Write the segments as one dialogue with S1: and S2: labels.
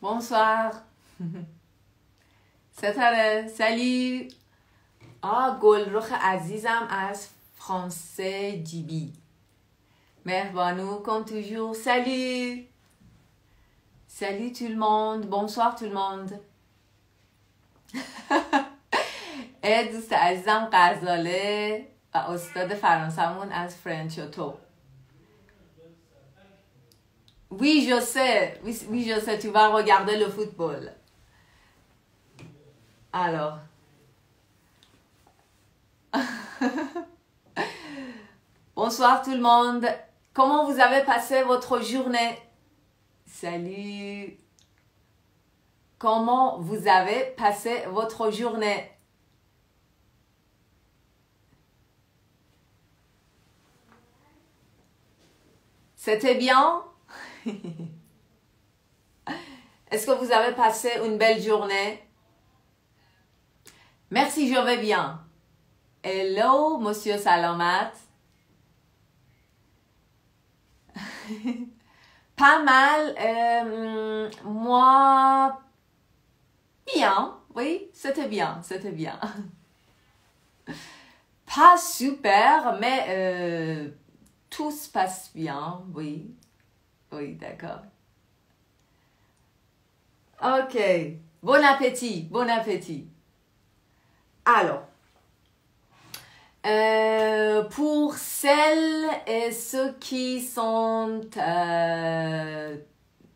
S1: Bonsoir. ستاره salut. گلرخ عزیزم از فرانسه جیبی. Merbanou comme toujours. Salut. Salut tout le monde. Bonsoir tout le monde. دوست عزیزم غزاله و استاد فرانسه‌مون از فرنچ تو. Oui, je sais. Oui, je sais. Tu vas regarder le football. Alors. Bonsoir tout le monde. Comment vous avez passé votre journée? Salut. Comment vous avez passé votre journée? C'était bien? Est-ce que vous avez passé une belle journée? Merci, je vais bien. Hello, monsieur Salamat. Pas mal. Moi, bien. Oui, c'était bien, c'était bien. Pas super, mais tout se passe bien, oui. Oui, d'accord. Ok. Bon appétit, bon appétit. Alors, pour celles et ceux qui sont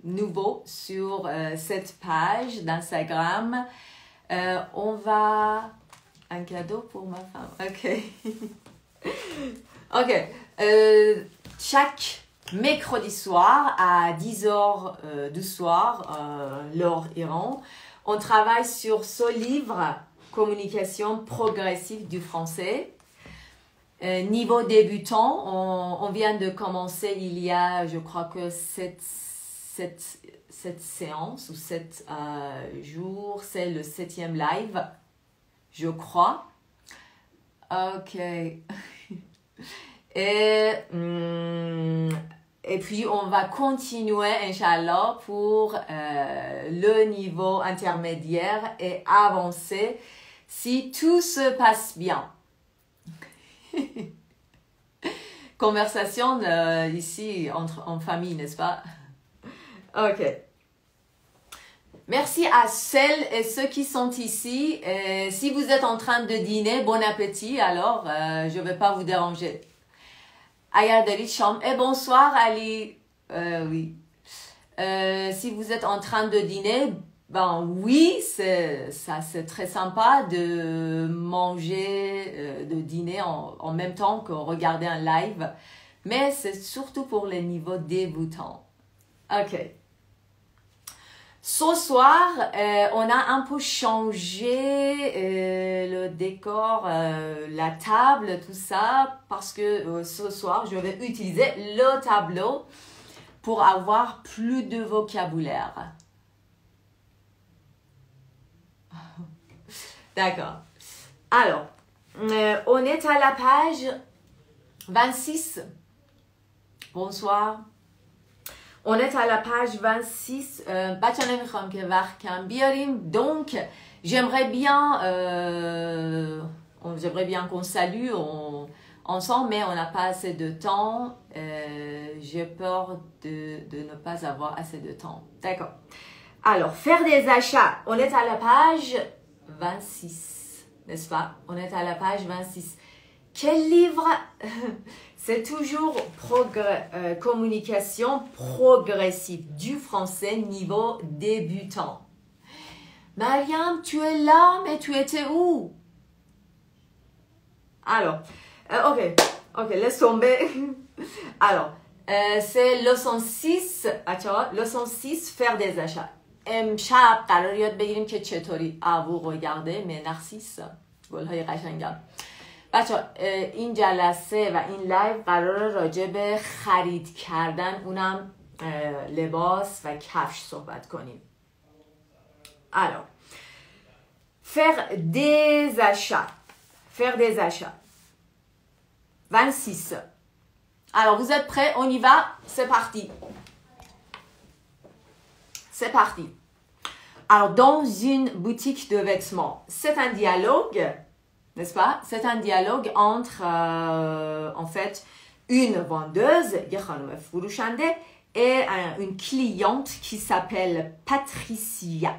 S1: nouveaux sur cette page d'Instagram, on va... Un cadeau pour ma femme. Ok. Ok. Chaque mercredi soir à 10h du soir, l'heure Iran, on travaille sur ce livre Communication progressive du français. Niveau débutant, on vient de commencer il y a, je crois que 7 séances ou 7 jours, c'est le 7e live, je crois. Ok. Et puis, on va continuer, Inch'Allah, pour le niveau intermédiaire et avancer si tout se passe bien. Conversation ici en famille, n'est-ce pas? Ok. Merci à celles et ceux qui sont ici. Si vous êtes en train de dîner, bon appétit, alors je ne vais pas vous déranger. Et bonsoir Ali. Oui. Si vous êtes en train de dîner, ben oui, c'est très sympa de manger, de dîner en même temps que regarder un live. Mais c'est surtout pour les niveaux débutants. Ok. Ce soir, on a un peu changé le décor, la table, tout ça, parce que ce soir, je vais utiliser le tableau pour avoir plus de vocabulaire. D'accord. Alors, on est à la page 26. Bonsoir. On est à la page 26. Donc, j'aimerais bien qu'on salue ensemble, mais on n'a pas assez de temps. J'ai peur de ne pas avoir assez de temps. D'accord. Alors, faire des achats. On est à la page 26, n'est-ce pas? On est à la page 26. Quel livre? C'est toujours communication progressive du français niveau débutant. Mariam, tu es là, mais tu étais où? Alors, ok, laisse tomber. Alors, c'est leçon 6, leçon 6, faire des achats. امشب قرار یاد بگیریم که چطوری regardez mes narcisses گل‌های قشنگم. بچه این جلسه و این لایو قرار راجع به خرید کردن اونم لباس و کفش صحبت کنیم. Alors, faire des achats. Faire des achats. 26. Alors, vous êtes prêts? On y va? C'est parti. C'est parti. Alors, dans une boutique de vêtements, c'est un dialogue, n'est-ce pas? C'est un dialogue entre, en fait, une vendeuse, et une cliente qui s'appelle Patricia.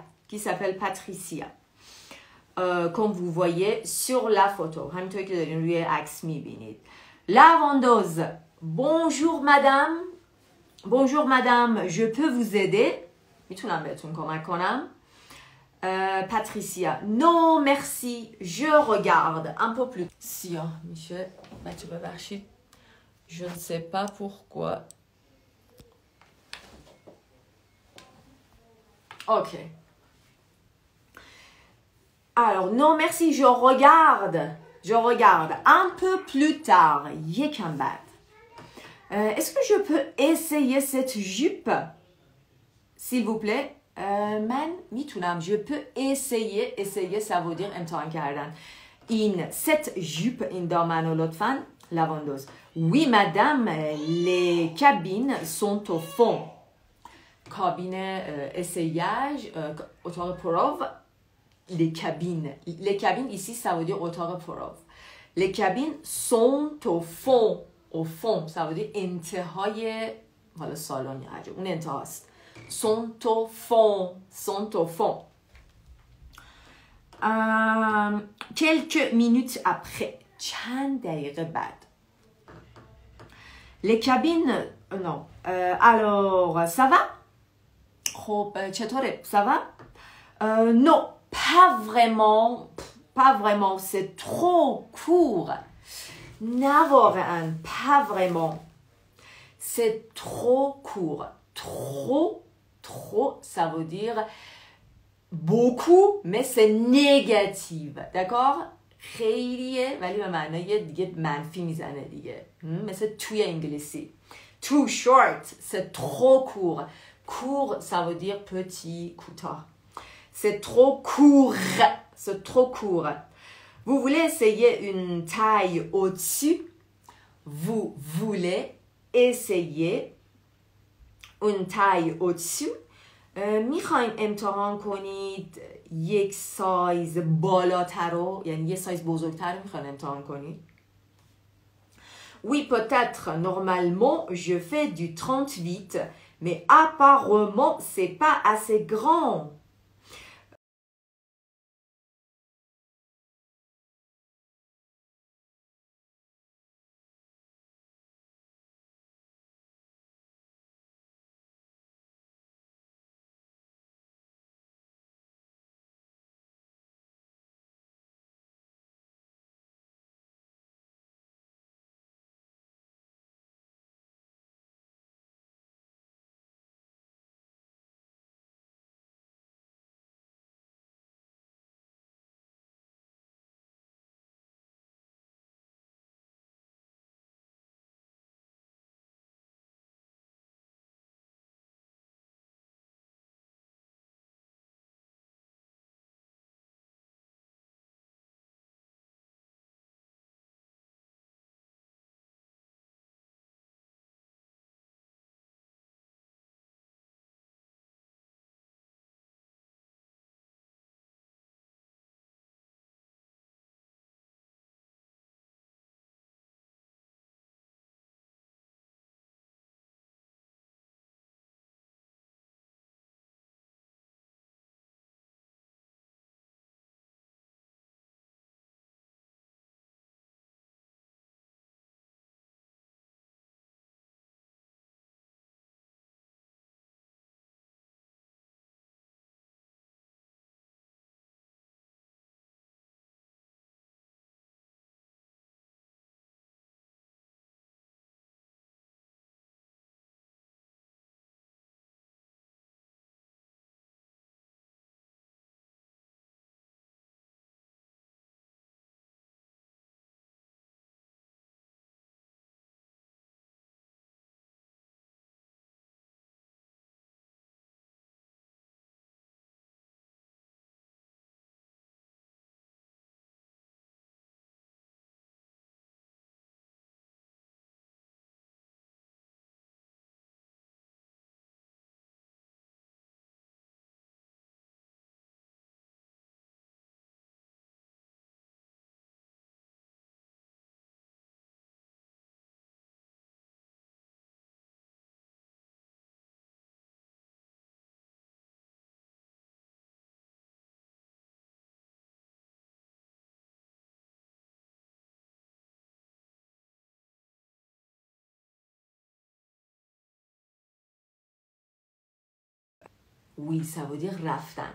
S1: Comme vous voyez sur la photo. La vendeuse. Bonjour madame. Bonjour madame, je peux vous aider? Patricia. Non, merci. Je regarde un peu plus. Si, monsieur, tu peux marcher. Je ne sais pas pourquoi. Ok. Alors, non, merci. Je regarde. Un peu plus tard. Yekambat. Est-ce que je peux essayer cette jupe? S'il vous plaît. Man میتونم. Je peux essayer. Essayer, ça veut dire امتحان کردن. Cette jupe, این دامن و لطفاً la vendeuse. Oui, madame, les cabines sont au fond. Cabine essayage, اتاق پرو. Les cabines. Les cabines, ici, ça veut dire اتاق پرو. Les cabines sont au fond. Au fond, ça veut dire انتهای حالا سالن یا حاجه. اون انتهاست. Sont au fond. Quelques minutes après. چند دقیقه بعد. Les cabines, non. Alors, ça va? خب چطوره؟ Ça va? Non, pas vraiment. C'est trop court. Pas vraiment. C'est trop court. Trop, ça veut dire beaucoup, mais c'est négatif. D'accord? خیلیه ولی به معنای دیگه منفی میزنه دیگه. مثل توی انگلیسی. Too short, c'est trop court. Court, ça veut dire petit, کوتاه. C'est trop court. Vous voulez essayer une taille au-dessus? Vous voulez essayer une taille au-dessus. میخوایم امتحان کنید یک سایز بالاتر رو، یعنی یه سایز بزرگتر رو میخوایم امتحان کنید. Oui, peut-être. Normalement, je fais du 38, mais apparemment, c'est pas assez grand. Oui, ça veut dire رفتن.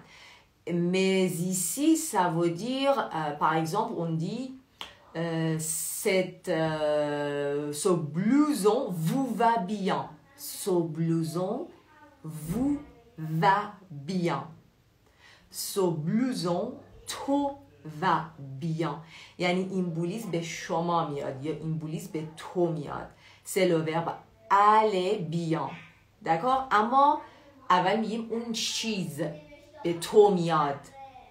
S1: Mais ici, ça veut dire, par exemple, on dit ce blouson vous va bien. Ce blouson vous va bien. Ce blouson تو va bien. یعنی این بلیز به شما میاد یا این بلیز به تو میاد. C'est le verbe aller bien. D'accord? اما اول میگیم اون چیز به تو میاد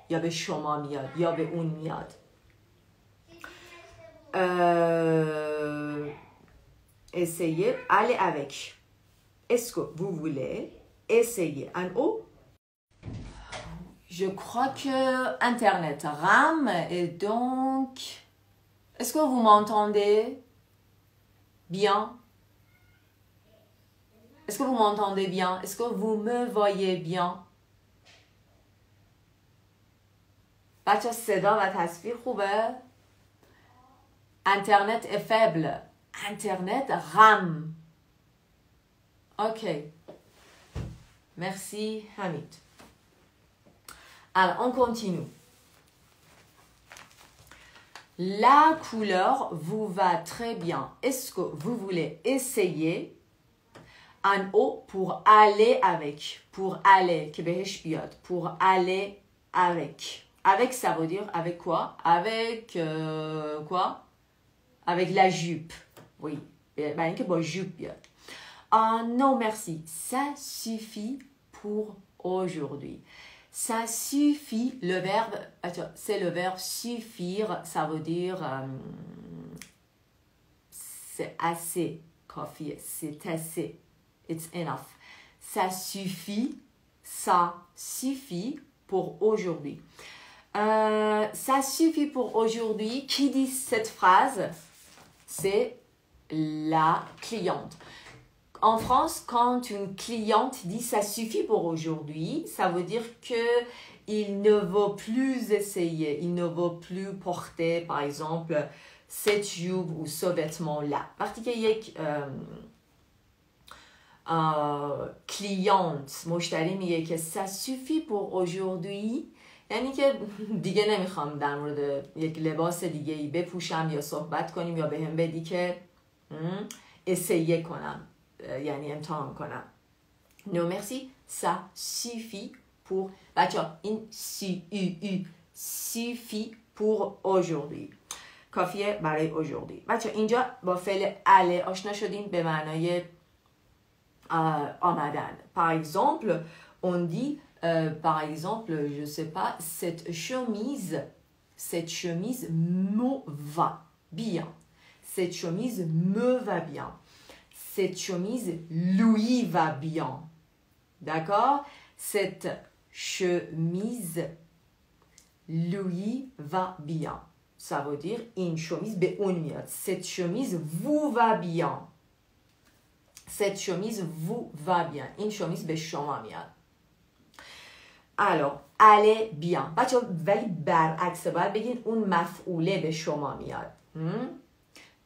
S1: یا به شما میاد یا به اون میاد. Essayez, allez avec. Est-ce que vous voulez essayer un eau? Je crois que Internet rame et donc... Est-ce que vous m'entendez bien? Est-ce que vous m'entendez bien? Est-ce que vous me voyez bien? بچه صدا و تصویر خوبه؟ Internet est faible. Internet rame. Ok. Merci Hamid. Alors, on continue. La couleur vous va très bien. Est-ce que vous voulez essayer un eau pour aller avec? Pour aller. Pour aller avec. Avec, ça veut dire avec quoi? Avec quoi? Avec la jupe. Oui. Non, merci. Ça suffit pour aujourd'hui. Ça suffit, le verbe, c'est le verbe suffire, ça veut dire c'est assez, coffee, c'est assez, it's enough. Ça suffit pour aujourd'hui. Ça suffit pour aujourd'hui. Qui dit cette phrase? C'est la cliente. En France, quand une cliente dit « ça suffit pour aujourd'hui », ça veut dire qu'il ne veut plus essayer, il ne veut plus porter, par exemple, cette jupe ou ce vêtement-là. وقتی که یک cliente مشتری میگه که « ça suffit pour aujourd'hui », یعنی که دیگه نمیخوام در مورد یک لباس دیگه ای بپوشم یا صحبت کنیم یا بهم بدی که اسیه کنم. یعنی امتحان کنم. Non merci, ça suffit pour... بچه این suffit pour aujourd'hui. کافیه برای aujourd'hui. بچه اینجا با فعل aller آشنا شدیم به معنای آمدن. Par exemple, on dit, par exemple, je sais pas, cette chemise me va bien. Cette chemise me va bien. Cette chemise lui va bien. D'accord? Cette chemise lui va bien. Ça veut dire این chemise به اون میاد. Cette chemise vous va bien. Cette chemise vous va bien. این chemise به شما میاد. Alors, allez bien. بچه ولی برعکس باید بگین اون مفعوله به شما میاد.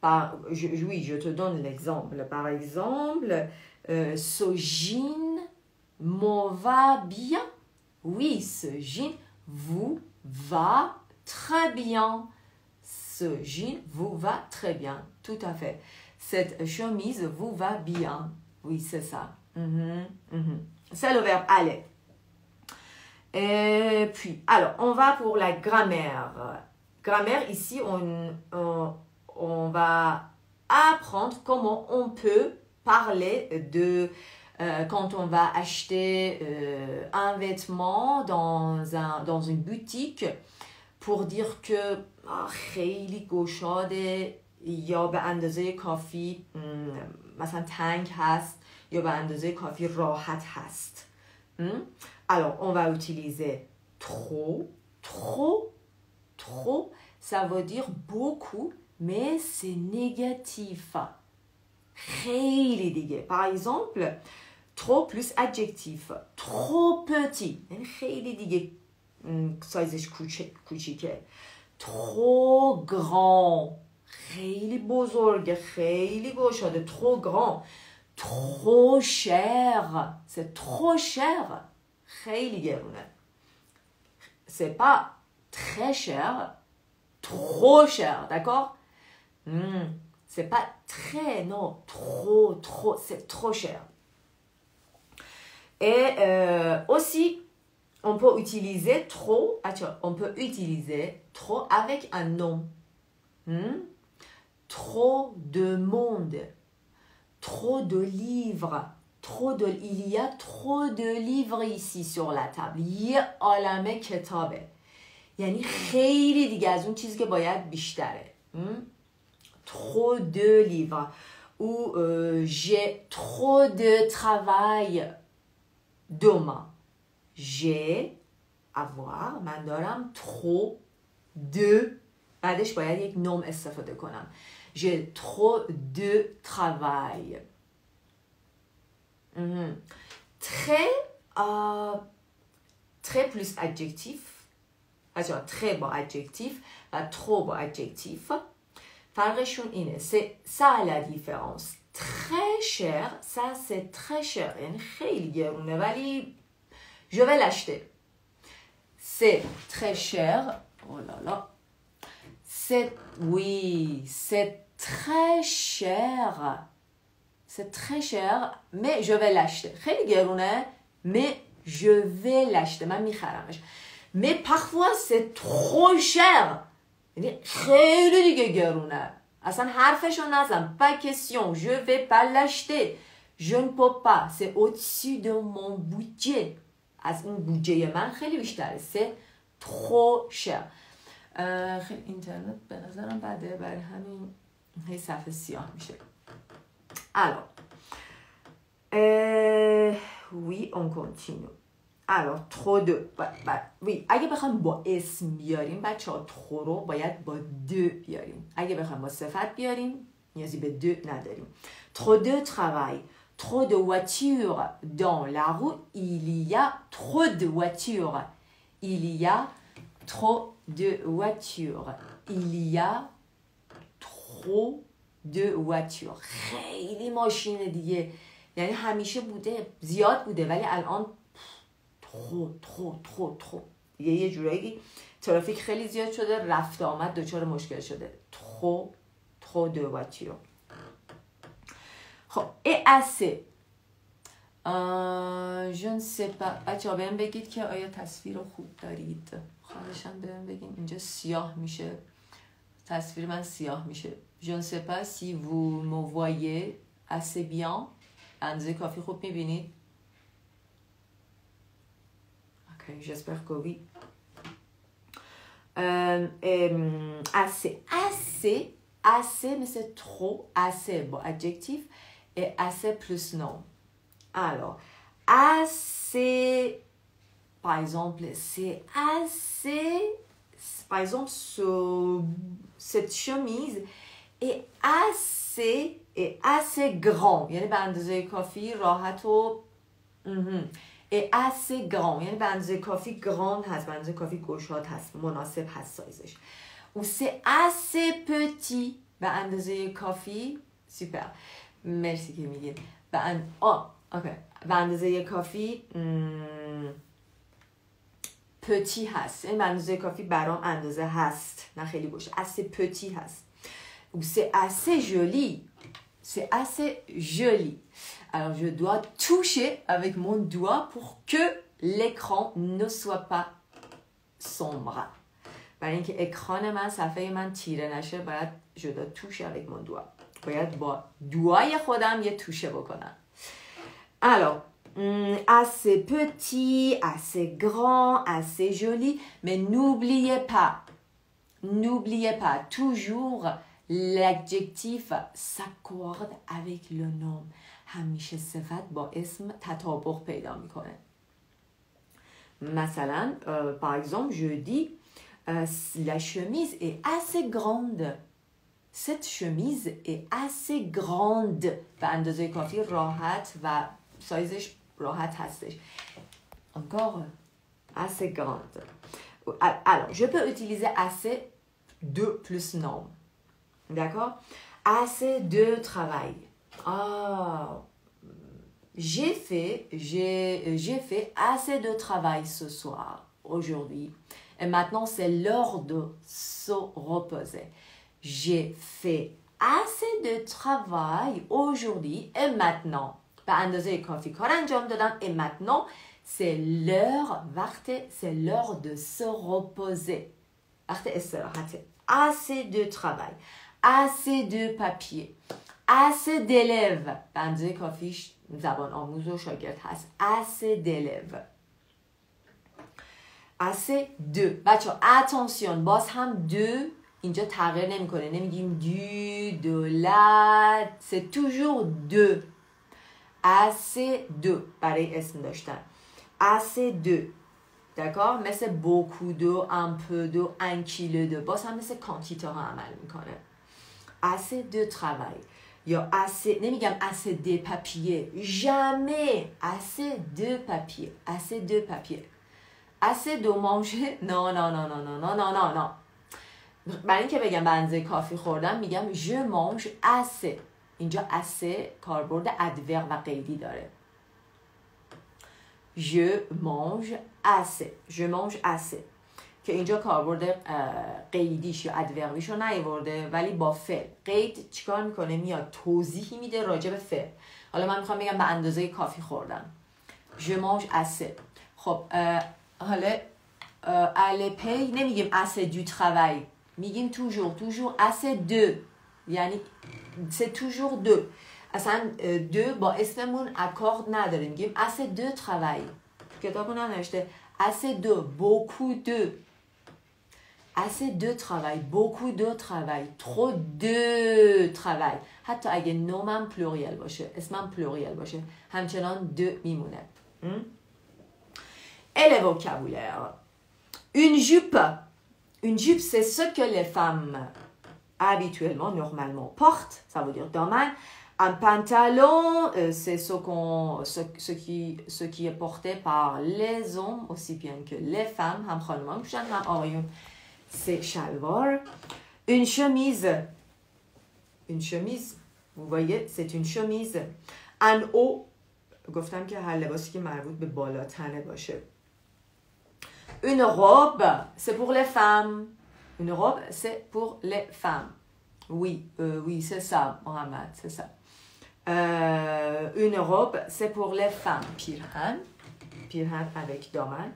S1: Oui, je te donne l'exemple. Par exemple, ce jean me va bien. Oui, ce jean vous va très bien. Ce jean vous va très bien. Tout à fait. Cette chemise vous va bien. Oui, c'est ça. C'est le verbe aller. Et puis, alors, on va pour la grammaire. Grammaire, ici, on va apprendre comment on peut parler de quand on va acheter un vêtement dans une boutique pour dire que خیلی گشاده یا به اندازه کافی مثلا تنگ هست یا به اندازه کافی راحت هست. Alors, on va utiliser trop. Ça veut dire beaucoup, mais c'est négatif. خیلی دیگه. Par exemple, trop plus adjectif. Trop petit. یعنی خیلی دیگه سایزش کوچیکه. Trop grand. خیلی بزرگه. خیلی گشاده. Trop grand. Trop cher. C'est trop cher. خیلی گرونه. C'est pas très cher, trop cher, d'accord? C'est pas très, non, trop, c'est trop cher. Et aussi, on peut utiliser trop avec un nom. Trop de monde, trop de livres, il y a trop de livres ici sur la table. یه عالمه کتابه. یعنی خیلی دیگه از اون چیزی که باید بیشتره. Trop de livres. Ou j'ai trop de travail demain. J'ai avoir من دارم trop de بعدش باید یک نام استفاده کنم. J'ai trop de travail. Très très plus adjectif. Très با adjectif و trop با adjectif. فرقشون اینه. C'est ça la différence. Très cher, ça c'est très cher. یعنی خیلی گرونه ولی je vais l'acheter. C'est très cher. Oh là là. C'est très cher. C'est très cher, mais je vais l'acheter. خیلی گرونه, mais je vais l'acheter. من میخرمش. Mais parfois c'est trop cher. یعنی خیلی دیگه گرونه. اصلا حرفشو نزن. Pas question. Je vais pas l'acheter. Je ne peux pas. C'est au-dessus de mon budget. از این بودجه من خیلی بیشتره. C'est trop cher. خیلی اینترنت به نظرم بده برای همین هی صفحه سیاه میشه. Alors, oui, on continue. Alors, trop de. Oui, اگه بخوایم با اسم بیاریم بچه ها trop رو باید با de بیاریم. اگه بخوایم با صفت بیاریم نیازی به de نداریم. Trop de travail. Trop de voitures dans la rue. Il y a trop de voitures. Il y a trop de voitures. Il y a trop de voitures. خیلی ماشین دیگه. یعنی همیشه بوده زیاد بوده ولی الان trop یه جورایی ترافیک خیلی زیاد شده رفت آمد دچار مشکل شده. trop de voitures. خب et assez. je ne sais pas. بچه‌ها بهم بگید که آیا تصویر رو خوب دارید. خواهشاً بهم بگین. اینجا سیاه میشه. تصویر من سیاه میشه. Je ne sais pas si vous me voyez assez bien. اندازه کافی خوب میبینید. Ok, j'espère que oui. Assez, mais c'est trop. Assez, bon, adjectif. Et assez plus nom. Alors, assez, par exemple, c'est assez, par exemple, cette chemise est assez grand. یعنی به اندازه کافی راحت و est assez grand. یعنی به اندازه کافی grand هست، به اندازه کافی گشاد هست، مناسب هست سایزش. ou c'est assez petit. به اندازه کافی سوپر. مرسی که میگید. به اندازه کافی پتی هست. این اندازه کافی برام اندازه هست نه خیلی باشه. assez petit هست. ou c'est assez joli. C'est assez joli. Alors je dois toucher avec mon doigt pour que l'écran ne soit pas sombre. برای اینکه اکران من صفحه من تیره نشه باید je dois toucher avec mon doigt. باید با دوای خودم یه توشه بکنم. Alors, assez petit, assez grand, assez joli, mais n'oubliez pas, toujours l'adjectif s'accorde avec le nom. همیشه صفت با اسم تطابق پیدا میکنه. مثلا, par exemple, je dis la chemise est assez grande. Cette chemise est assez grande. به اندازه کافی راحت و سایزش راحت هستش. Encore assez grande. Alors, je peux utiliser assez de plus nom. D'accord? Assez de travail. j'ai fait assez de travail ce soir, aujourd'hui. Et maintenant, c'est l'heure de se reposer. J'ai fait assez de travail aujourd'hui et maintenant. به اندازه کافی کار انجام دادم et maintenant, c'est l'heure c'est l'heure de se reposer. وقت استراحته. Assez de travail. Assez de papier. Assez d'élèves. به اندازه کافیش زبان آموز و شاگرد هست. Assez d'élèves. Assez de. بچه attention. باز هم de اینجا تغییر نمیکنه. نمیگیم du, de la. C'est toujours de. Assez de. برای اسم داشتن. Assez de. D'accord? مثل beaucoup de, un peu de, un kilo de. باز هم مثل quantité ها عمل میکنه. Assez de travail. یا assez, نمیگم assez de papier. Jamais. Assez de papier. Assez de papier. Assez de manger. Non, non, non, non, non, non, non, non, non. برای اینکه بگم به اندازه کافی خوردم میگم je mange assez. اینجا assez کاربرد ادورب و قیدی داره. Je mange assez. Je mange assez. که اینجا کاربرد قیدیش یا ادوربیش رو نیاورده ولی با فعل. قید چیکار میکنه؟ میاد توضیحی میده راجع به فعل. حالا من میخوام بگم به اندازه کافی خوردم. Je mange assez. خب حالا علپی نمیگیم assez du travail. میگیم toujours assez de. یعنی c'est toujours de. اصلا de با اسممون اکورد نداره. میگیم assez de travail. کتابون هم نوشته assez de, beaucoup de. Assez de travail, beaucoup de travail, trop de travail. حتی اگه نومم پلوریال باشه، اسمم پلوریال باشه، همچنان de میمونه. Et les vocabulaires. Une jupe. Une jupe, c'est ce que les femmes habituellement, normalement portent. Ça veut dire daman. Un pantalon, c'est ce qui est porté par les hommes aussi bien que les femmes. هم خانمان میشن هم آقایون. C'est chalwar. Une chemise. Une chemise. Vous voyez, c'est une chemise. Un haut. گفتم که هر لباسی که مربوط به بالا تنه باشه. Une robe, c'est pour les femmes. Une robe, c'est pour les femmes. Oui, c'est ça, Mohamed, c'est ça. Une robe, c'est pour les femmes. Pirhan avec daman.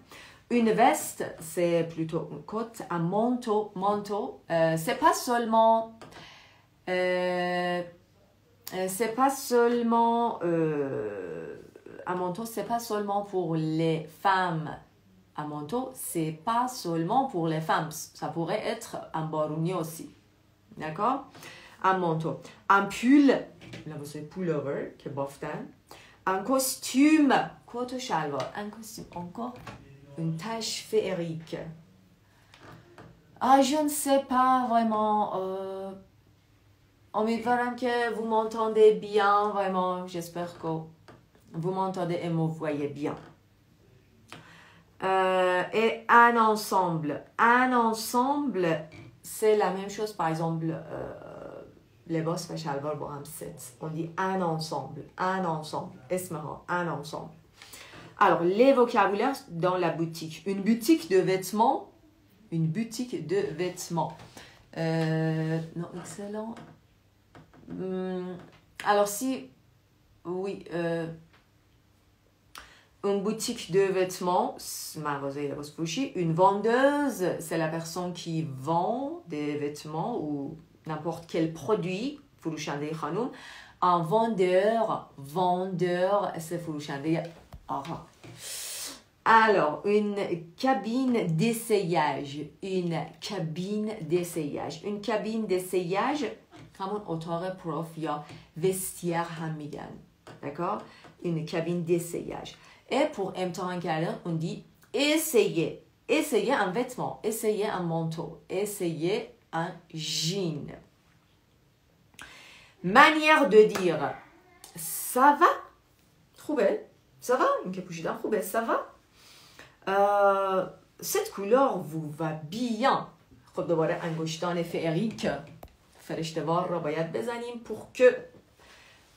S1: Une veste, c'est plutôt une cotte. Un manteau, c'est pas seulement un manteau, c'est pas seulement pour les femmes. Un manteau, c'est pas seulement pour les femmes. Ça pourrait être un barouni aussi. D'accord? Un manteau. Un pull, là vous savez, pullover, qui est boftan. Un costume, coat shalwar. Un costume, encore une tache féerique. Je ne sais pas vraiment. امیدوارم که vous m'entendez bien, vraiment. J'espère que vous m'entendez et me voyez bien. Et un ensemble. Un ensemble, c'est la même chose. Par exemple, لباس و شلوار با هم ست. On dit un ensemble. Un ensemble. اسمها. Un ensemble. Alors, les vocabulaires dans la boutique. Une boutique de vêtements. Une boutique de vêtements. Non, excellent. Alors, si... Oui... une boutique de vêtements, une vendeuse, c'est la personne qui vend des vêtements ou n'importe quel produit. Un vendeur, c'est alors, une cabine d'essayage. Une cabine d'essayage. Une cabine d'essayage, comme اتاق prof یا vestiaire هم میگن. D'accord? Une cabine d'essayage. Et pour امتحان کردن, on dit essayer. Essayer un vêtement. Essayer un manteau. Essayer un jean. Manière de dire ça va? خوبه? Ça va? این که پوشیدم خوبه? Ça va? Cette couleur vous va bien. خب دوباره انگشتان فئریک فرشته‌وار را باید بزنیم pour que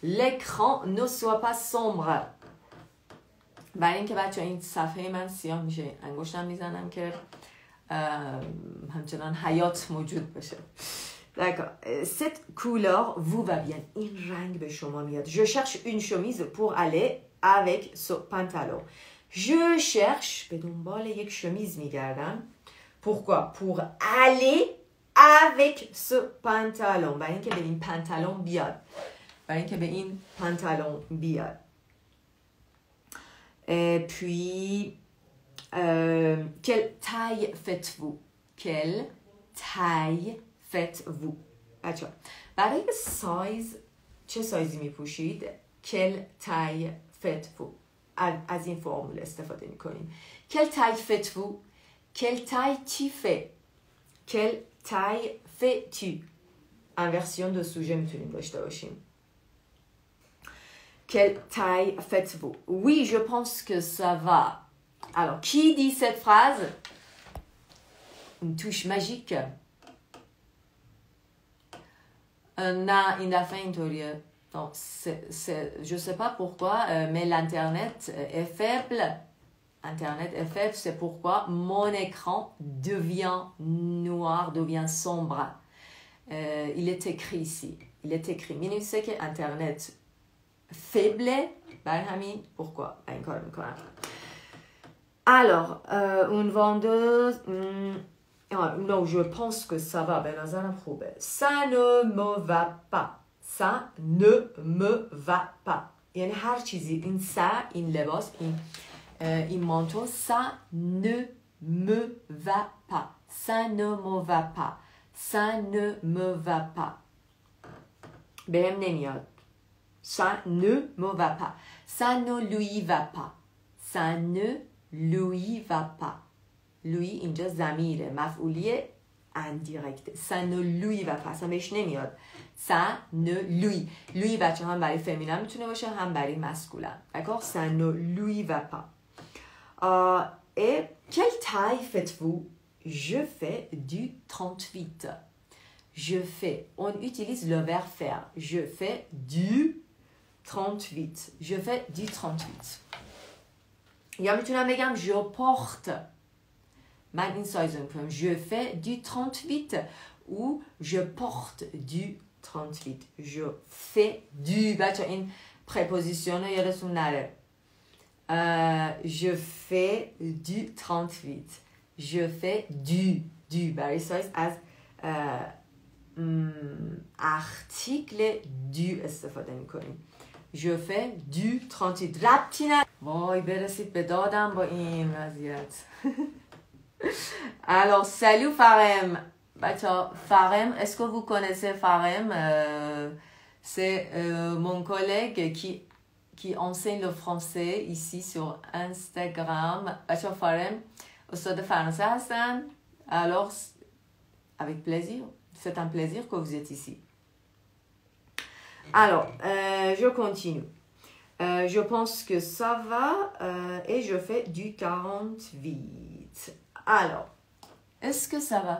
S1: l'écran ne soit pas sombre. برای اینکه بچه این صفحه من سیاه میشه انگشتم میزنم که همچنان حیات موجود باشه. D'accord. Cette couleur vous va bien. این رنگ به شما میاد. Je cherche une chemise pour aller avec ce pantalon. Je cherche به دنبال یک شمیز میگردم. Pourquoi? Pour aller avec ce pantalon. برای اینکه به این پانتالون بیاد. برای اینکه به این پانتالون بیاد. Et puis, quelle taille faites-vous? Quelle taille faites-vous? بچه برای سایز چه سایزی می پوشید؟ Quelle taille faites-vous? از این فرمول استفاده می کنیم. Quelle taille faites-vous? Quelle taille tu fais? Quelle taille fais-tu? Inversion de sujet میتونیم داشته باشیم. Quelle taille faites-vous? Oui, je pense que ça va. Alors, qui dit cette phrase? Une touche magique. Non, il a fait une théorie. Donc, je ne sais pas pourquoi, mais l'Internet est faible. Internet est faible, c'est pourquoi mon écran devient noir, devient sombre. Il est écrit ici. Il est écrit. Mais c'est que Internet faible, pourquoi? Alors, une vendeuse, non, je pense que ça va, ça ne me va pas, ça ne me va pas. Yani her چیزی این این لباس این manteau, ça ne me va pas, ça ne me va pas, ça ne me va pas. بهم نمیاد. Ça ne me va pas. Ça ne lui va pas. Ça ne lui va pas. Lui اینجا ضمیر مفعولیه indirect. Ça ne lui va pas. Ça بهش نمیاد. Ça ne lui. Lui بچه هم برای فمینین میتونه باشه هم برای مسکولین. D'accord? Ça ne lui va pas. Et quelle taille faites-vous? Je fais du 38. Je fais. On utilise le verbe faire. Je fais du 38. Je fais du 38. یا میتونم بگم je porte. من این سایز میکنم. Je fais du 38 ou je porte du 38. Je fais du. بچه این préposition رو یادتون نره. Je fais du 38. Je fais du. برای سایز از article du استفاده میکنیم. Je fais du 38. ربطی نه. وای برسید به دادم با این وضعیت. Alors, salut Farem. Farem, est-ce que vous connaissez Farem? C'est mon collègue qui enseigne le français ici sur Instagram. Farem, استاد فرانسه هستن. Alors, avec plaisir. C'est un plaisir que vous êtes ici. Alors, je continue. Je pense que ça va et je fais du 48. Alors, est-ce que ça va?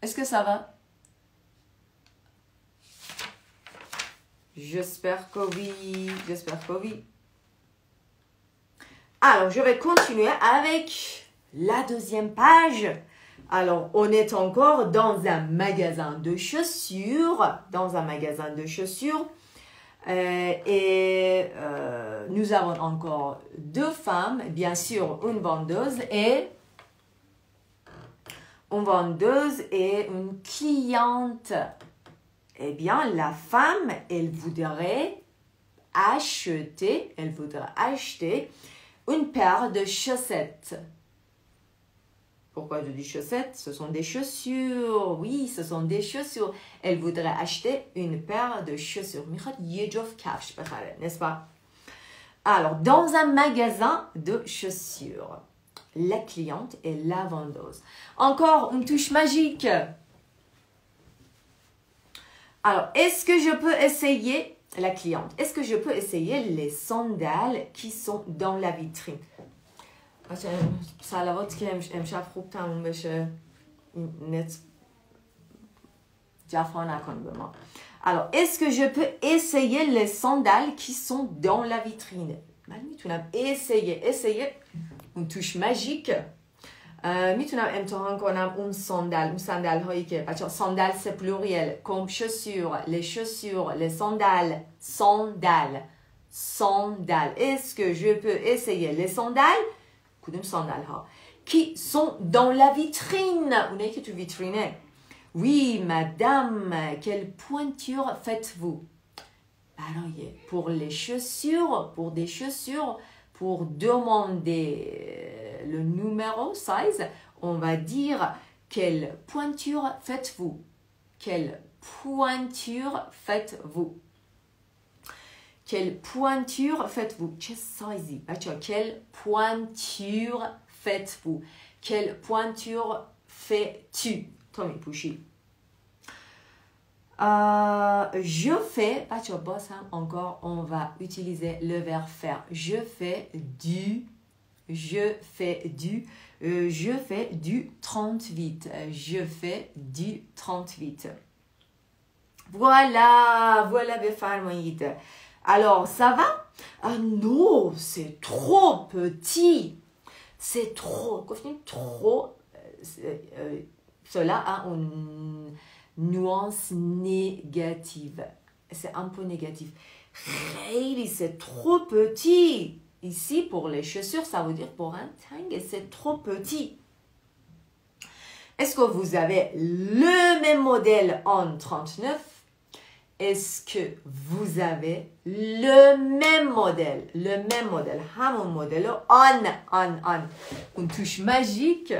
S1: Est-ce que ça va? J'espère que oui. J'espère que oui. Alors, je vais continuer avec la deuxième page. Alors, on est encore dans un magasin de chaussures. Dans un magasin de chaussures. Nous avons encore deux femmes. Bien sûr, une vendeuse et une cliente. Eh bien, la femme, elle voudrait acheter une paire de chaussettes. Pourquoi je dis chaussettes? Ce sont des chaussures. Oui, ce sont des chaussures. Elle voudrait acheter une paire de chaussures. N'est-ce pas? Alors, dans un magasin de chaussures, la cliente est la vendeuse. Encore une touche magique. Alors, est-ce que je peux essayer, la cliente, est-ce que je peux essayer les sandales qui sont dans la vitrine? صلوات که امشب خوب تموم بشه نت جفا نکن به ما. Alors, est-ce que je peux essayer les sandales qui sont dans la vitrine? من میتونم essayer اون توش ماژیک. میتونم امتحان کنم اون ساندال هایی که بچه ها ساندال c'est pluriel comme chaussures, les chaussures, les sandales. Est-ce que je peux essayer les sandales کدوم ساندال ها qui sont dans la vitrine اونایی که تو ویترینه. Oui, madame, quelle pointure faites-vous? برای pour les chaussures, pour des chaussures, pour demander le numéro, size, on va dire quelle pointure faites-vous? Quelle pointure faites-vous? Quelle pointure faites-vous? چه سایزی؟ بچه quelle pointure faites-vous? Quelle pointure fais-tu? تو میپوشی. Je fais, بچه باز هم encore on va utiliser le verbe faire. Je fais du 38. Je fais du 38. Voilà بفرمایید. Alors ça va? Ah non, c'est trop petit. C'est trop. گفتیم trop. Cela a une nuance négative. C'est un peu négatif. Khayli, c'est trop petit. Ici, pour les chaussures, ça veut dire pour un tang, c'est trop petit. Est-ce que vous avez le même modèle en 39? Est-ce que vous avez le même modèle? Le même modèle. همون modèle on. Une touche magique.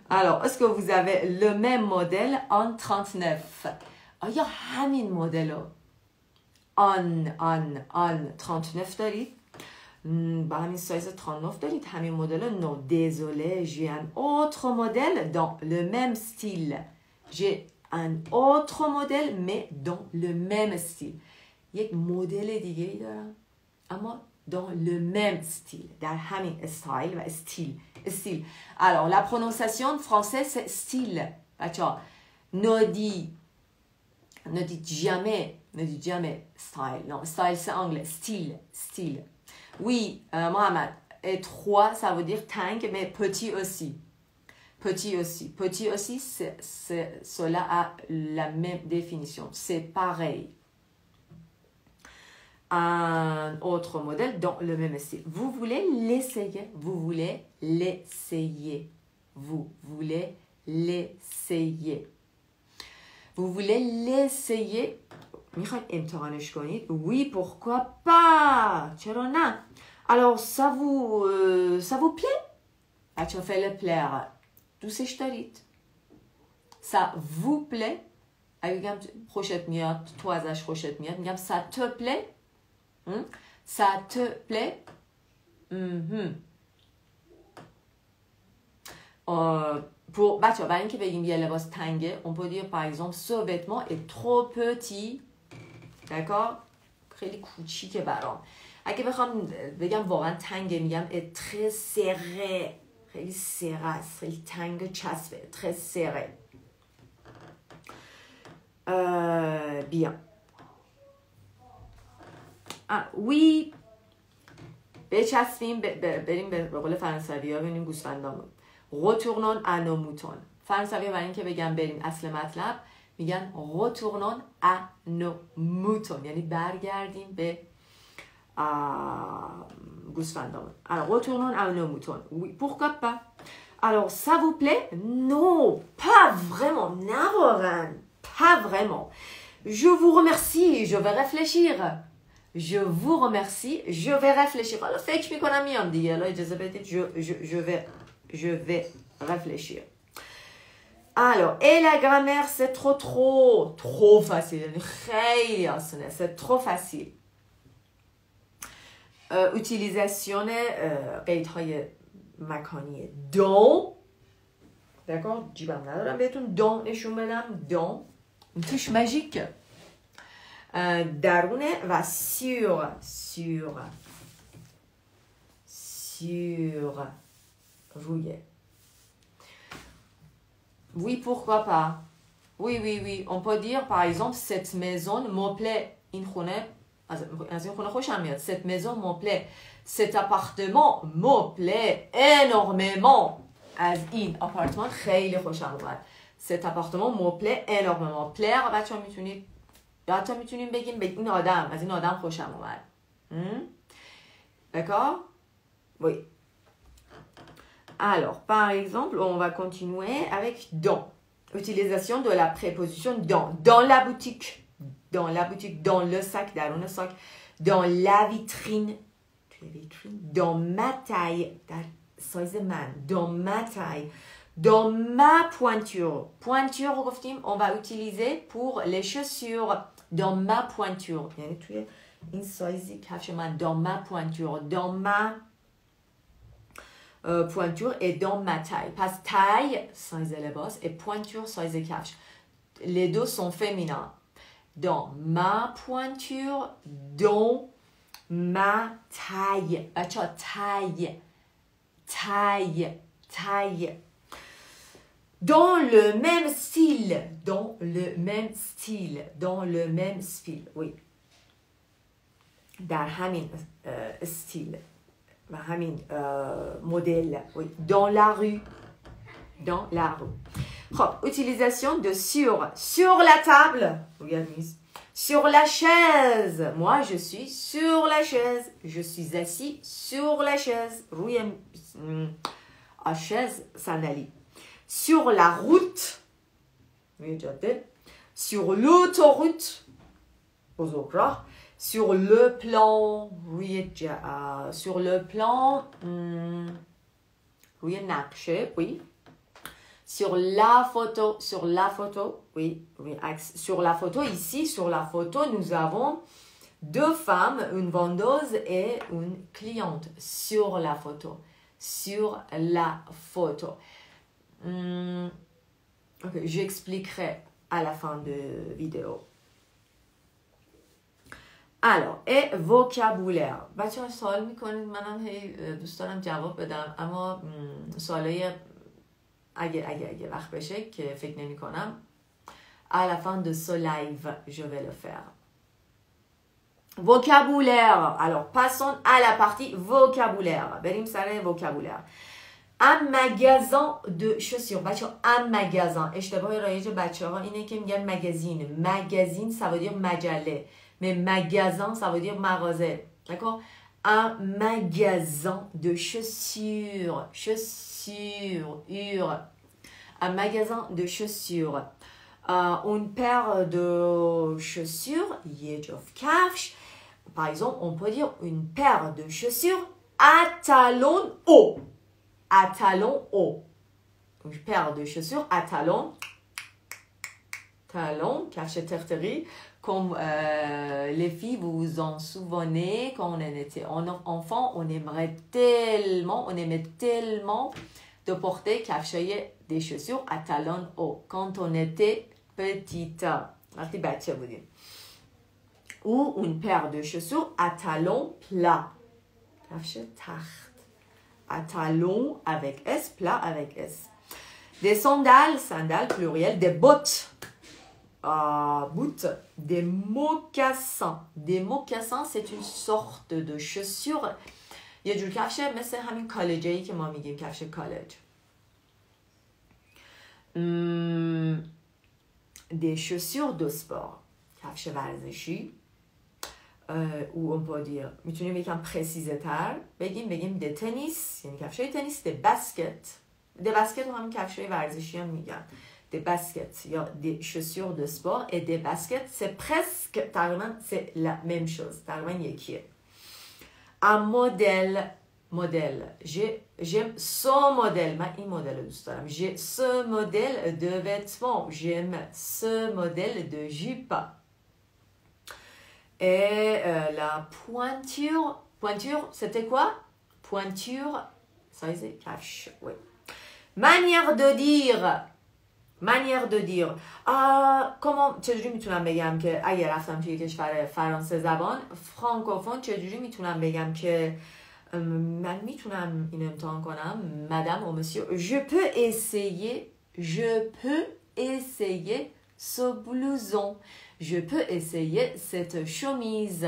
S1: Alors, est-ce que vous avez le même modèle en 39? آیا همین مدل رو on 39 دارید؟ با همین سایز 39 دارید؟ همین مدل رو؟ Non, désolé, j'ai un autre modèle dans le même style. J'ai un autre modèle, mais dans le même style. یک مدل دیگه ای دارم، اما dans le même style. در همین style و style. Alors, la prononciation française, c'est style. بچه‌ها ne dites jamais style. Non, style, c'est anglais. Style. Oui, Mohamed, et 3, ça veut dire tang, mais petit aussi. Petit aussi, cela a la même définition. C'est pareil. Un autre modèle dans le même style. Vous voulez l'essayer? Vous voulez l'essayer? میخواید امتحانش کنید؟ Oui, pourquoi pas? چرا نه؟ Alors, ça vous plaît? بچه فعل plaire دوستش دارید؟ Ça vous plaît؟ اگه بگم خوشت میاد، تو ازش خوشت میاد، میگم ça te plaît؟ Ça te plaît? Pour برای اینکه بگیم یه لباس تنگه on peut dire par exemple ce vêtement est trop petit. d'accord؟ خیلی کوچیکه برام. اگه بخوام بگم واقعا تنگه میگم est très serré. خیلی serré، خیلی تنگ و چسبه. très serré. bien. oui. بچسبیم بریم به قول فرانسوی ها ببینیم گوسفندامون. retournons à nos moutons. فرانسوی برای اینکه بگم بریم اصل مطلب میگن retournons à nos moutons، یعنی برگردیم به گوسفندامون. alors retournons à nos moutons. oui, pourquoi pas? alors ça vous plaît? non, pas vraiment. نواقعا pas vraiment. je vous remercie, je vais réfléchir. je vous remercie, je vais réfléchir. حالا فکر میکنم میام دیگه. حالا اجازه بدید je vais réfléchir. Alors, et la grammaire, c'est trop facile. C'est trop facile. Utilisation قیدهای مکانی dans. d'accord؟ جیبم ندارم بهتون dans نشون بدم. dans توش ماژیک. درونه و sur روی. oui, pourquoi pas? oui. On peut dire, par exemple, cette maison me plaît. این خونه از این خونه خوشم میاد. Cette maison me plaît. Cet appartement me plaît énormément. از این آپارتمان خیلی خوشم اومد. Cet appartement me plaît énormément. plaire بچه ها میتونید یا حتی میتونیم بگیم به این آدم، از این آدم خوشم اومد. D'accord? Oui. Alors, par exemple, on va continuer avec dans. Utilisation de la préposition dans. Dans la boutique. Dans la boutique. Dans le sac. درون sac. Dans la vitrine. Dans ma taille. در سایز من. Dans ma taille. Dans ma pointure. Pointure رو گفتیم on va utiliser pour les chaussures. Dans ma pointure. یعنی توی این سایزی کفش من. Dans ma pointure. Dans ma pointure et dans ma taille. Pas taille, size لباس, et pointure, size کفش. Les deux sont féminins. Dans ma pointure, dans ma taille. taille. Taille. Taille. Dans le même style. Dans le même style. Dans le même style. Oui. در همین style. و همین مدل. Oui. Dans la rue. Dans la rue. خب, utilisation de sur. Sur la table. Regarde, Miss. Sur la chaise. Moi, je suis sur la chaise. Je suis assis sur la chaise. روی chaise صندلی. Sur la route. روی جاده. Sur l'autoroute. بزرگراه. Sur le plan, oui, sur le plan, oui, نقشه, oui. Sur la photo, oui, sur la photo, ici, sur la photo, nous avons deux femmes, une vendeuse et une cliente. Sur la photo, Ok, j'expliquerai à la fin de vidéo. Alors, et vocabulaire. بچه ها سوال میکنید منم هی دوست دارم جواب بدم اما سوالای اگه وقت بشه که فکر نمی کنم à la fin de ce live je vais le faire. Vocabulaire. Alors, passons à la partie vocabulaire. بریم سر vocabulaire. Un magasin de chaussures. بچه ها un magasin. اشتباه رایج بچه ها اینه که میگن magazine. Magazine ça veut dire مجله. Mais magasin, ça veut dire magasin. D'accord? Un magasin de chaussures. Un magasin de chaussures. Une paire de chaussures. Yejof kafsh. Par exemple, on peut dire une paire de chaussures à talons hauts. À talons hauts. Une paire de chaussures à talons. Talons, kafsh terteri. Comme les filles, vous vous en souvenez, quand on était enfant, on aimait tellement de porter des chaussures à talons hauts quand on était petite. Ou une paire de chaussures à talons plats. À talons avec S, plat avec S. Des sandales pluriel, des bottes. Boot, des mocassins. Des mocassins, c'est une sorte de chaussure. یه جور کفشه مثل همین کالجی که ما میگیم کفش کالج. Des chaussures de sport. کفش ورزشی. ou on peut dire میتونیم یکم پرسیزه تر بگیم des tennis یعنی کفشای تنیس. des baskets. des baskets همین کفشای ورزشی هم میگن. Des baskets, il y a des chaussures de sport et des baskets, c'est presque, c'est la même chose. Un modèle. J'aime ce modèle. J'ai ce modèle de vêtements. J'aime ce modèle de jupe. Et la pointure, c'était quoi? Pointure, ça c'est cash, oui. Manière de dire. comment چجوری میتونم بگم که اگر رفتم توی کشور فرانسه زبان فرانکوفون چجوری میتونم بگم که من میتونم این امتحان کنم madame ou monsieur je peux essayer ce blouson. Je peux essayer cette chemise.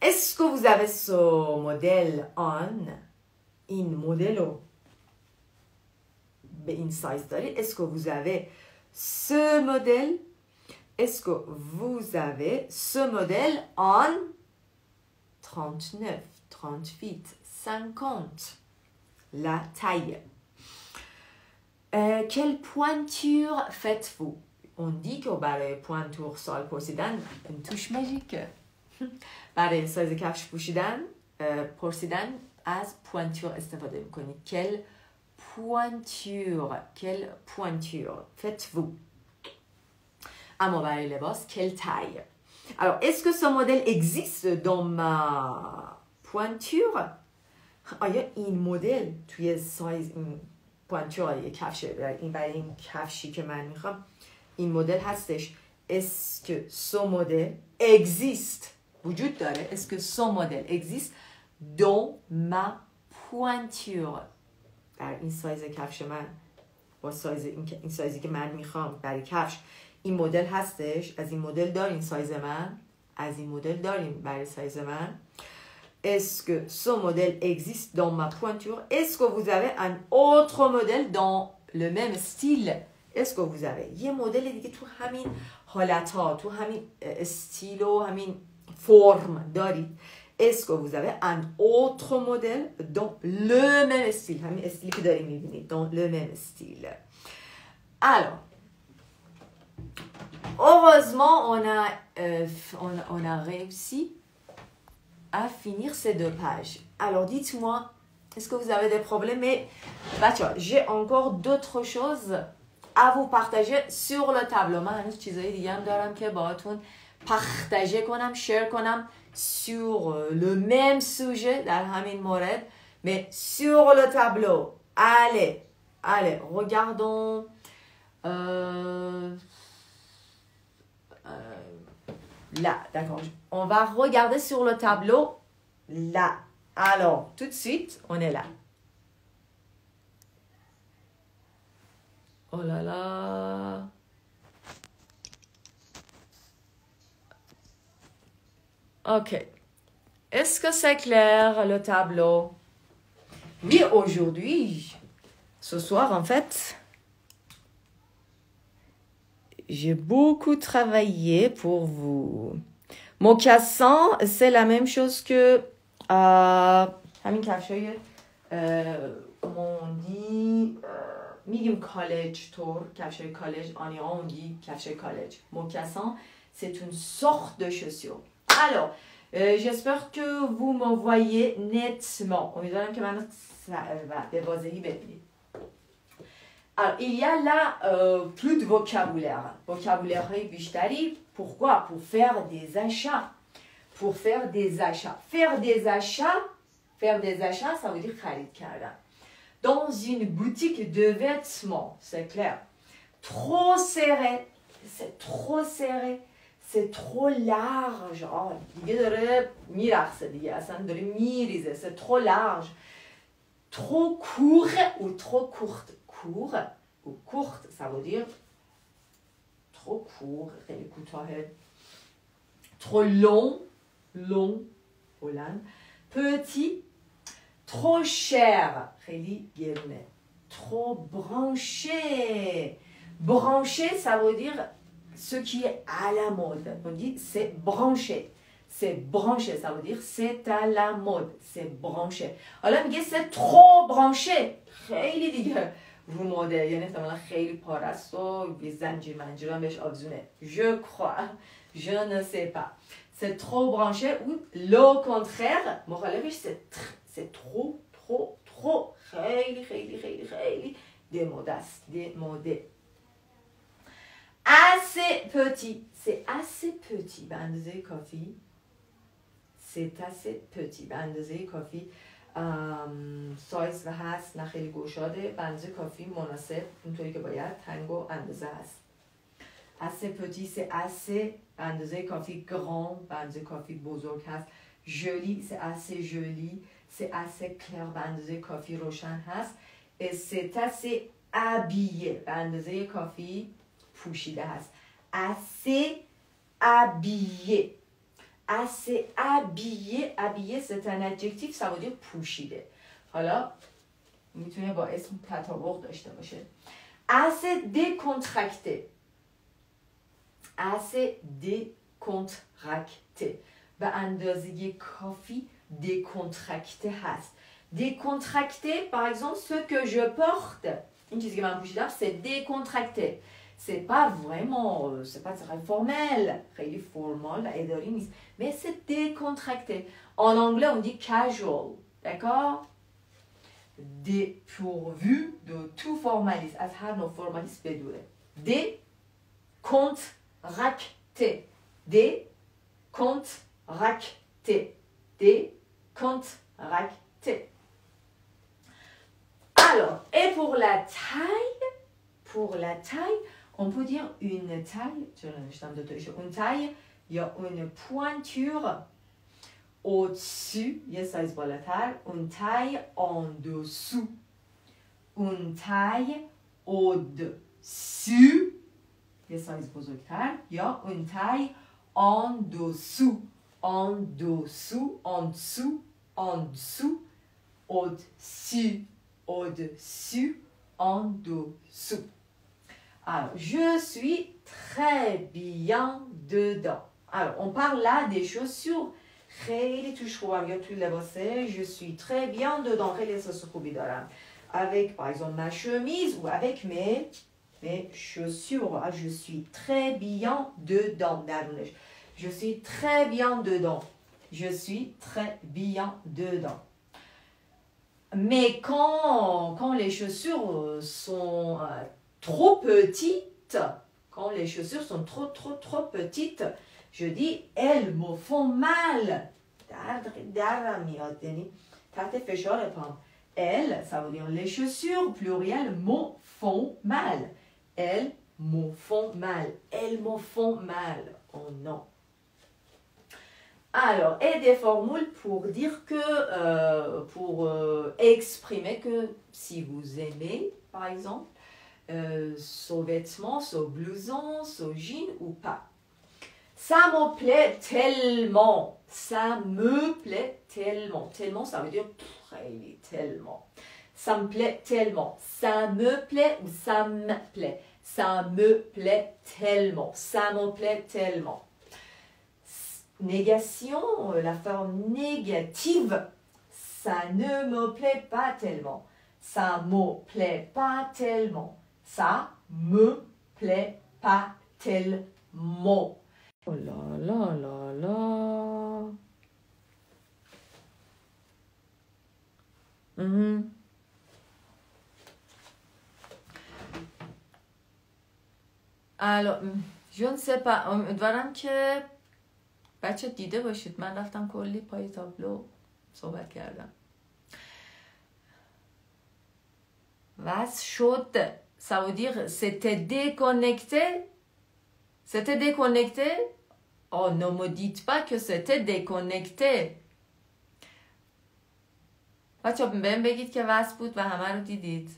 S1: Est-ce que vous avez ce modèle این مدل رو به این سایز دارید؟ Est-ce que vous avez ce modèle? Est-ce que vous avez ce modèle en 39, 38, 50? La taille. Quelle pointure faites-vous? On dit که برای pointure سال پرسیدن توش ماژیکه. برای سایز کفش پرسیدن از pointure استفاده میکنید. Quelle pointure faites-vous? اما برای لباس quelle taille? Alors, est-ce que ce modèle existe dans ma pointure? آیا این مدل توی سایز این pointure کفشه؟ این برای این کفشی که من میخوام این مدل هستش. Est-ce que ce modèle existe؟ وجود داره. Est-ce que ce modèle existe dans ma pointure؟ در این سایز کفش من با سایز این سایزی که من میخوام برای کفش این مدل هستش. از این مدل دارین سایز من. از این مدل داریم برای سایز من. Est-ce que ce modèle existe dans ma pointure? Est-ce que vous avez un autre modèle dans le même style? Est-ce que vous avez یه مدل دیگه تو همین حالتها تو همین استیل و همین فرم دارید؟ Est-ce que vous avez un autre modèle dans le même style? همین استیلی که داریم میبینید. Dans le même style. Alors, heureusement, on a réussi à finir ces 2 pages. Alors, dites-moi, est-ce que vous avez des problèmes? Mais, j'ai encore d'autres choses à vous partager sur le tableau. من هنوز چیزایی دیگه هم دارم که باهاتون پختجه کنم، شیر کنم sur le même sujet در همین مورد. Mais sur le tableau. Allez, regardons. Là, d'accord. On va regarder sur le tableau. Là. Alors, tout de suite, on est là. Oh là là. Ok. Est-ce que c'est clair, le tableau? Oui, aujourd'hui, ce soir, en fait, j'ai beaucoup travaillé pour vous. Mocassin, c'est la même chose que comment on dit میگیم کالج طور کفش کالج en Iran on dit کفش کالج. Mocassin, c'est une sorte de chaussure. Alors, j'espère que vous me voyez nettement. امیدوارم که من به واضحی ببینید. Alors, il y a là plus de vocabulaire. Vocabulaire بیشتری. Pourquoi? Pour faire des achats. Pour faire des achats. Faire des achats, ça veut dire خرید کردن. Dans une boutique de vêtements, c'est clair. Trop serré. C'est trop serré. C'est trop large. دیگه داره میرقصه دیگه. اصلا داره میریزه. C'est trop large. Trop court ou trop courte. Court ou courte, ça veut dire trop court, خیلی کوتاهه. Trop long, Hollande. Petit, trop cher, خیلی گرونه. Trop branché. Branché, ça veut dire ce qui est à la mode. On dit c'est branché. C'est branché, ça veut dire c'est à la mode. C'est branché. حالا میگه c'est trop branché. خیلی دیگه رو مدل، یعنی احتمالا خیلی پارست و زنجیر منجیر هم بهش آویزونه. Je crois, je ne sais pas. C'est trop branché ou le contraire مخالفش c'est trop خیلی démodé. Assez petit, c'est assez petit به اندازه کافی. C'est assez petit به اندازه کافی. سایز و هست، نه خیلی گشاده، به اندازه کافی مناسب اونطوری که باید، تنگ و اندازه هست. assez petit c'est assez به اندازه کافی. grand به اندازه کافی بزرگ هست. joli c'est assez joli. c'est assez clair به اندازه کافی روشن هست. et c'est assez habillé به اندازه کافی پوشیده هست. assez habillé. assez habillé. habillé c'est un adjectif, ça veut dire پوشیده. حالا میتونه با اسم تطابق داشته باشه. assez décontracté. assez décontracté. به اندازه کافی décontracté هست. décontracté, par exemple, ce que je porte, une چیزی که من پوشیدم, c'est décontracté. C'est pas vraiment, c'est pas très formel, خیلی فرمال و اداری نیست, mais c'est décontracté. En anglais, on dit casual, d'accord? Dépourvu de tout formalisme, از هر نوع formalisme بدوره. Décontracté. Décontracté. Décontracté. Alors, et pour la taille, on peut dire une taille, une taille, il y a une pointure au-dessus, il y a ça une taille en dessous, une taille au-dessus, il y a ça il y a une taille en dessous, en dessous, en dessous, en dessous, au-dessus, au-dessus, en dessous. Alors, je suis très bien dedans. Alors, on parle là des chaussures. خیلی توش خوبم یا توی لباسه. Je suis très bien dedans. خیلی احساس خوبی دارم. Avec, par exemple, ma chemise ou avec mes chaussures. Ah, je suis très bien dedans. Je suis très bien dedans. Je suis très bien dedans. Mais quand les chaussures sont trop petites, quand les chaussures sont trop petites, je dis elles me font mal. Elles, ça veut dire les chaussures, pluriel, me font mal. Elles me font mal. Elles me font mal. Oh non. Alors, et des formules pour dire que, pour exprimer que si vous aimez, par exemple, ce vêtement, ce blouson, ce jean ou pas. Ça me plaît tellement. Ça me plaît tellement. Tellement, ça veut dire tellement. Ça me plaît tellement. Ça me plaît ou ça me plaît. Ça me plaît tellement. Ça me plaît tellement. Négation, la forme négative. Ça ne me plaît pas tellement. Ça me plaît pas tellement. Ça me plaît pas tellement. Oh là là là là. Alors, je ne sais pas. امیدوارم که بچه دیده باشید من رفتم کلی پای تابلو صحبت کردم. Was شد ça veut dire c'était déconnecté. C'était déconnecté. Oh, ne me dites pas que c'était déconnecté. بچه بهم بگید که وصل بود و همه رو دیدید.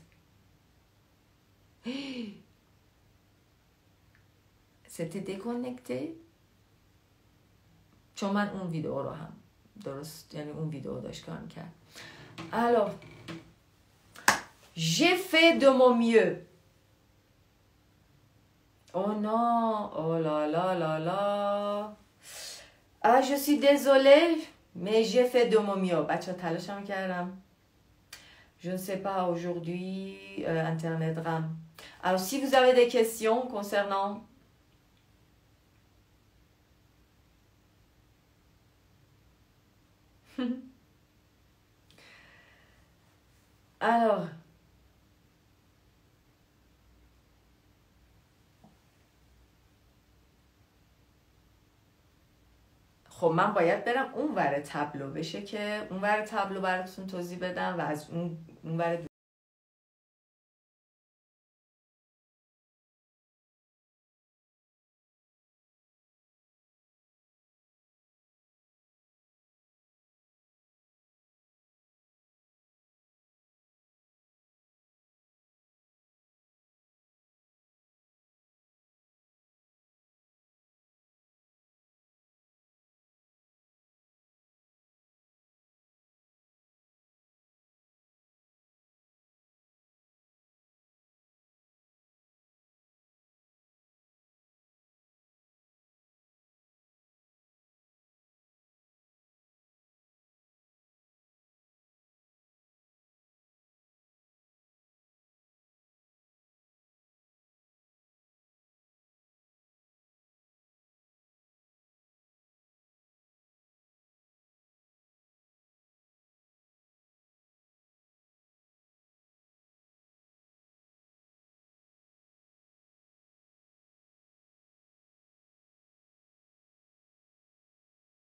S1: C'était déconnecté. چون من اون ویدیو رو هم درست یعنی اون ویدیو داشت کار میکرد. Alors, j'ai fait de mon mieux. Oh non, oh là là là là. Ah, je suis désolée, mais j'ai fait de mon mieux. بچه تلاشم کردم. Je ne sais pas aujourd'hui, Internet RAM. Alors, si vous avez des questions concernant... Alors... خب من باید برم اون ور تابلو بشه که اون ور تابلو براتون توضیح بدم و از اون ور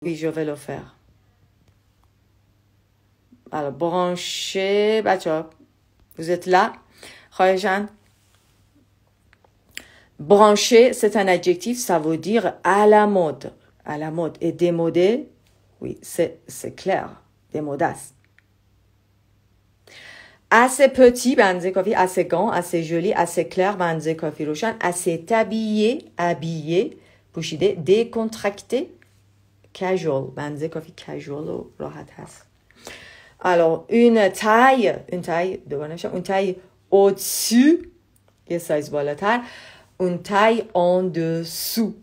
S1: Oui, je vais le faire. Alors, brancher, بچه‌ها vous êtes là. خواهشاً. Brancher, c'est un adjectif, ça veut dire à la mode. À la mode. Et démodé, oui, c'est clair. Démodace. Assez petit, بنزه کافی. Assez grand, assez joli, assez clair, بنزه کافی روشن. Assez habillé, habillé, پوشیده. Décontracté, casual, بنزه کافی casual و راحت هست. Alors, une taille, une taille au-dessus, یه سایز بالاتر. Une taille en dessous.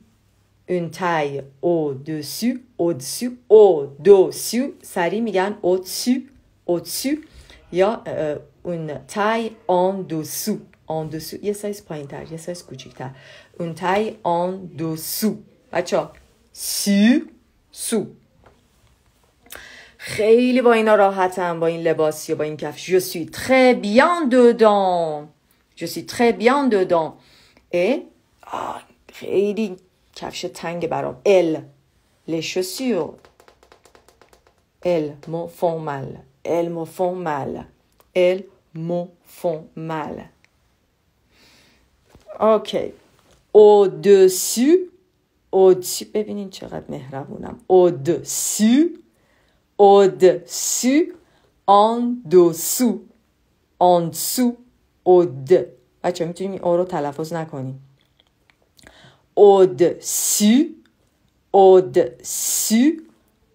S1: Une taille au-dessus, au-dessus, au-dessus. سریع میگن au-dessus, au-dessus. یا une taille en dessous. En dessous. یه سایز پایین تر. یه سایز کوچیک‌تر. Une taille en dessous. بچه sous. خیلی با اینا راحتم. با این لباس یا با این کفش. Je suis très bien dedans. Je suis très bien dedans. Et خیلی کفش تنگ برام. Les chaussures. Elles me font mal. Elles me font mal. Elles me font mal. Ok. Au-dessus. Au-dessus. ببینین چقدر مهربونم. Au-dessus. Au-dessus. En dessous. En dessous. Au-de. بچه میتونیم این او رو تلفظ نکنیم. Au-dessus. Au-dessus.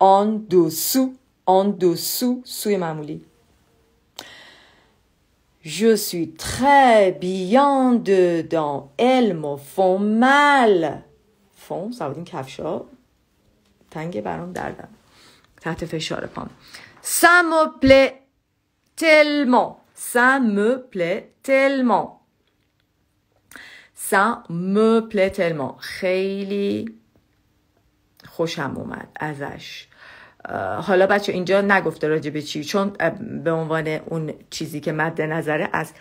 S1: En dessous. En dessous. سوی معمولی. Je suis très bien dedans. Elles me font mal. font, ça veut dire کفشا تنگ برام دردم. تحت فشار پام. Ça me plaît tellement. Ça me plaît tellement. Ça me plaît tellement. خیلی خوشم اومد ازش. حالا بچه اینجا نگفته راجع به چی، چون به عنوان اون چیزی که مد نظره از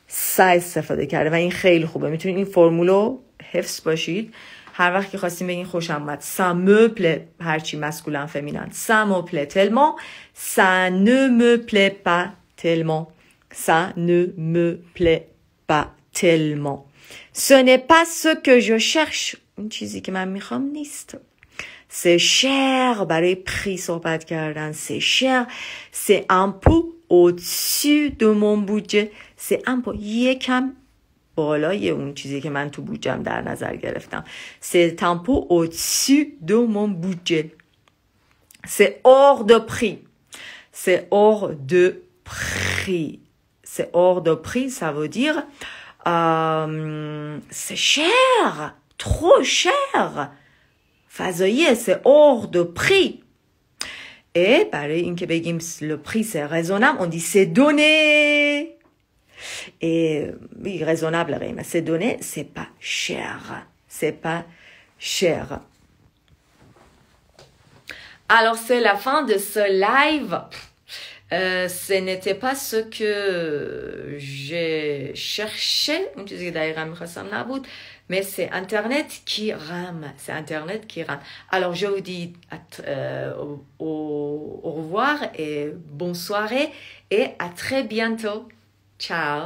S1: سا استفاده کرده و این خیلی خوبه. میتونید این فرمولو حفظ باشید. هر وقت که خواستیم بگین خوشم اومد. Ça me plaît، هرچی مسکولن فمینن. Ça me plaît tellement. Ça ne me plaît pas tellement. Ça ne me plaît pas tellement. Ce n'est pas ce que je cherche. این چیزی که من میخوام نیست. C'est cher. برای prix صحبت کردن. C'est cher. C'est un peu au-dessus de mon budget. C'est un peu یکم بالای اون چیزی که من تو بودجم در نظر گرفتم. C'est un peu au-dessus de mon budget. C'est hors de prix. C'est hors de prix. C'est hors de prix, ça veut dire c'est cher. Trop cher. فضاییه. C'est hors de prix. Et برای اینکه بگیم le prix c'est raisonnable, on dit c'est donné. Et oui, raisonnable قیمت. C'est donné, c'est pas cher. C'est pas cher. Alors c'est la fin de ce live. Ce n'était pas ce que j'ai cherché. اون چیزی که دقیقا میخواستم نبود. Mais c'est Internet qui rame. C'est Internet qui rame. Alors, je vous dis au revoir et bonne soirée et à très bientôt. Ciao.